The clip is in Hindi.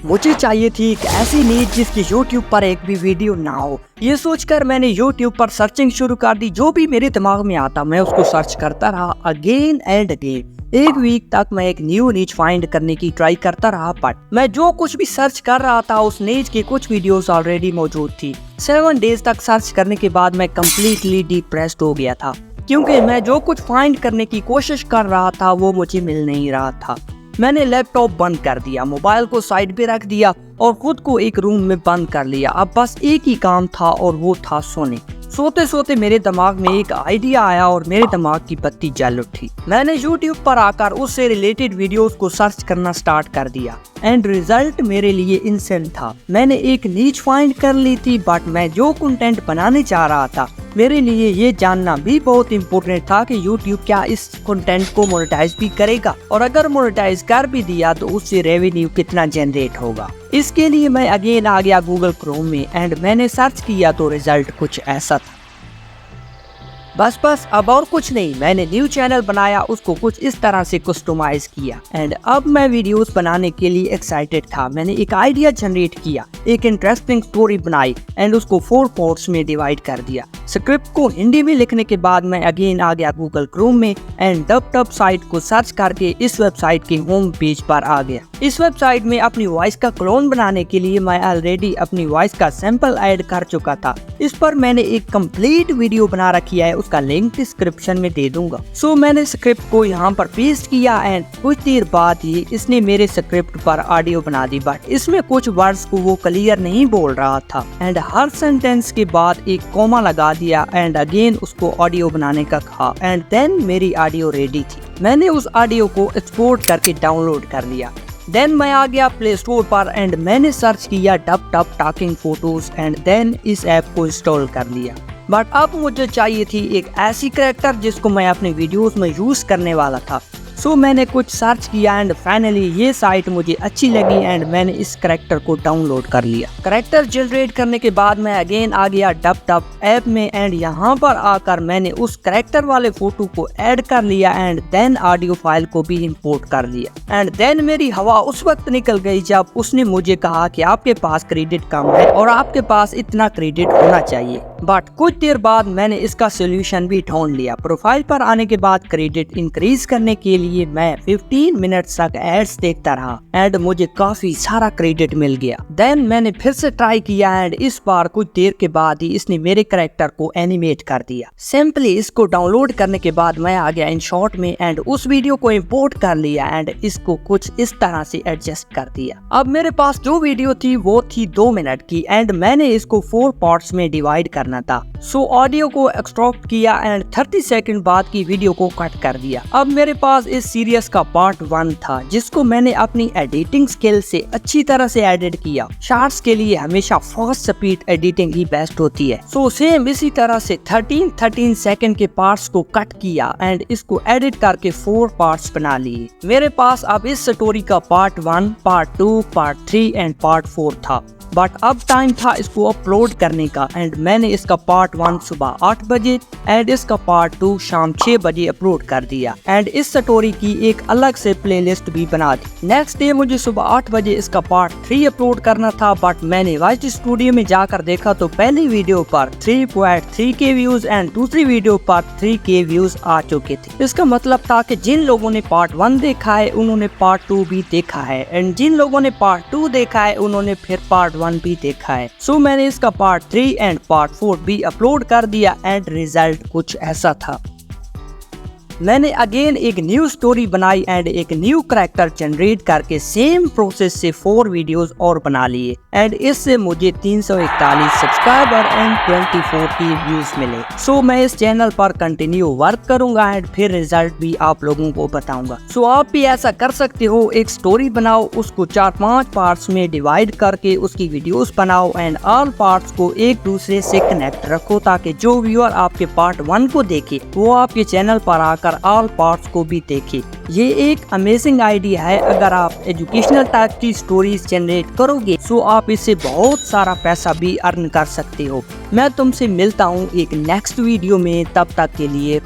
मुझे चाहिए थी एक ऐसी नीड जिसकी YouTube पर एक भी वीडियो ना हो। ये सोचकर मैंने YouTube पर सर्चिंग शुरू कर दी। जो भी मेरे दिमाग में आता मैं उसको सर्च करता रहा अगेन एंड अगेन। एक वीक तक मैं एक न्यू नीच फाइंड करने की ट्राई करता रहा, बट मैं जो कुछ भी सर्च कर रहा था उस नीच की कुछ वीडियोस ऑलरेडी मौजूद थी। 7 डेज तक सर्च करने के बाद मैं कम्प्लीटली डिप्रेस्ड हो गया था, क्योंकि मैं जो कुछ फाइंड करने की कोशिश कर रहा था वो मुझे मिल नहीं रहा था। मैंने लैपटॉप बंद कर दिया, मोबाइल को साइड पे रख दिया और खुद को एक रूम में बंद कर लिया। अब बस एक ही काम था और वो था सोने। सोते सोते मेरे दिमाग में एक आइडिया आया और मेरे दिमाग की बत्ती जल उठी। मैंने YouTube पर आकर उससे रिलेटेड वीडियोस को सर्च करना स्टार्ट कर दिया एंड रिजल्ट मेरे लिए इंस्टेंट था। मैंने एक नीच फाइंड कर ली थी, बट मैं जो कंटेंट बनाने चाह रहा था मेरे लिए ये जानना भी बहुत इम्पोर्टेंट था कि YouTube क्या इस कंटेंट को मोनेटाइज भी करेगा, और अगर मोनेटाइज कर भी दिया तो उससे रेवेन्यू कितना जनरेट होगा। इसके लिए मैं अगेन आ गया गूगल क्रोम में एंड मैंने सर्च किया तो रिजल्ट कुछ ऐसा था। बस अब और कुछ नहीं, मैंने न्यू चैनल बनाया, उसको कुछ इस तरह से कस्टमाइज किया एंड अब मैं वीडियोस बनाने के लिए एक्साइटेड था। मैंने एक आइडिया जनरेट किया, एक इंटरेस्टिंग स्टोरी बनाई एंड उसको 4 पार्ट्स में डिवाइड कर दिया। स्क्रिप्ट को हिंदी में लिखने के बाद मैं अगेन आ गया गूगल क्रोम में एंड डब साइट को सर्च करके इस वेबसाइट के होम पेज पर आ गया। इस वेबसाइट में अपनी वॉइस का क्लोन बनाने के लिए मैं ऑलरेडी अपनी वॉइस का सैंपल ऐड कर चुका था। इस पर मैंने एक कंप्लीट वीडियो बना रखी है, उसका लिंक डिस्क्रिप्शन में दे दूंगा। सो मैंने स्क्रिप्ट को यहाँ पर पेस्ट किया एंड कुछ देर बाद ही इसने मेरे स्क्रिप्ट पर ऑडियो बना दी, बट इसमें कुछ वर्ड्स को वो क्लियर नहीं बोल रहा था एंड हर सेंटेंस के बाद एक कॉमा लगा दिया एंड अगेन उसको ऑडियो बनाने का कहा एंड देन मेरी ऑडियो रेडी थी। मैंने उस ऑडियो को एक्सपोर्ट करके डाउनलोड कर लिया। देन मैं आ गया प्ले स्टोर पर एंड मैंने सर्च किया dub talking photos and then इस ऐप को इंस्टॉल कर लिया। बट अब मुझे चाहिए थी एक ऐसी कैरेक्टर जिसको मैं अपने वीडियोस में यूज करने वाला था। सो मैंने कुछ सर्च किया एंड फाइनली ये साइट मुझे अच्छी लगी एंड मैंने इस कैरेक्टर को डाउनलोड कर लिया। कैरेक्टर जनरेट करने के बाद मैं अगेन आ गया डब ऐप में एंड यहाँ पर आकर मैंने उस कैरेक्टर वाले फोटो को ऐड कर लिया एंड देन ऑडियो फाइल को भी इंपोर्ट कर लिया एंड देन मेरी हवा उस वक्त निकल गई जब उसने मुझे कहा कि आपके पास क्रेडिट कम है और आपके पास इतना क्रेडिट होना चाहिए। बट कुछ देर बाद मैंने इसका सोल्यूशन भी ढूंढ लिया। प्रोफाइल पर आने के बाद क्रेडिट इंक्रीज करने के लिए मैं 15 मिनट तक एड्स देखता रहा एंड मुझे काफी सारा क्रेडिट मिल गया। देन मैंने फिर से ट्राई किया एंड इस बार कुछ देर के बाद ही इसने मेरे कैरेक्टर को एनिमेट कर दिया। सिंपली इसको डाउनलोड करने के बाद मैं आ गया InShot में एंड उस वीडियो को इंपोर्ट कर लिया एंड इसको कुछ इस तरह से एडजस्ट कर दिया। अब मेरे पास जो वीडियो थी वो थी 2 मिनट की एंड मैंने इसको 4 पार्ट्स में डिवाइड करना था। सो ऑडियो को एक्सट्रैक्ट किया एंड 30 सेकंड बाद की वीडियो को कट कर दिया। अब मेरे पास इस सीरीज का पार्ट 1 था जिसको मैंने अपनी एडिटिंग स्किल से अच्छी तरह से एडिट किया। शॉर्ट्स के लिए हमेशा फास्ट स्पीड एडिटिंग ही बेस्ट होती है। सो सेम इसी तरह से 13 सेकंड के पार्ट्स को कट किया एंड इसको एडिट करके 4 पार्ट्स बना लिए। मेरे पास अब इस स्टोरी का part 1, part 2, part 3 and part 4 था। बट अब टाइम था इसको अपलोड करने का एंड मैंने इसका पार्ट 1 सुबह 8 बजे एंड इसका पार्ट 2 शाम 6 बजे अपलोड कर दिया एंड इस स्टोरी की एक अलग से प्लेलिस्ट भी बना दी। नेक्स्ट डे मुझे सुबह 8 बजे इसका पार्ट 3 अपलोड करना था, बट मैंने वाइटी स्टूडियो में जाकर देखा तो पहली वीडियो पर 3.3K व्यूज एंड दूसरी वीडियो पर 3K व्यूज आ चुके थे। इसका मतलब था कि जिन लोगों ने पार्ट 1 देखा है उन्होंने पार्ट 2 भी देखा है एंड जिन लोगों ने पार्ट 2 देखा है उन्होंने फिर पार्ट 1 भी देखा है। सो मैंने इसका पार्ट 3 एंड पार्ट 4 भी अपलोड कर दिया एंड रिजल्ट कुछ ऐसा था। मैंने अगेन एक न्यू स्टोरी बनाई एंड एक न्यू कैरेक्टर जनरेट करके सेम प्रोसेस से 4 वीडियोस और बना लिए एंड इससे मुझे 341 सब्सक्राइबर एंड 24 की व्यूज मिले। सो मैं इस चैनल पर कंटिन्यू वर्क करूंगा एंड फिर रिजल्ट भी आप लोगों को बताऊंगा। सो आप भी ऐसा कर सकते हो, एक स्टोरी बनाओ, उसको 4-5 पार्ट्स में डिवाइड करके उसकी वीडियोस बनाओ एंड ऑल पार्ट्स को एक दूसरे से कनेक्ट रखो ताकि जो व्यूअर आपके पार्ट 1 को देखे वो आपके चैनल पर आकर ऑल पार्ट्स को भी देखे। ये एक अमेजिंग आइडिया है। अगर आप एजुकेशनल टाइप की स्टोरीज जनरेट करोगे तो आप इससे बहुत सारा पैसा भी अर्न कर सकते हो। मैं तुमसे मिलता हूँ एक नेक्स्ट वीडियो में, तब तक के लिए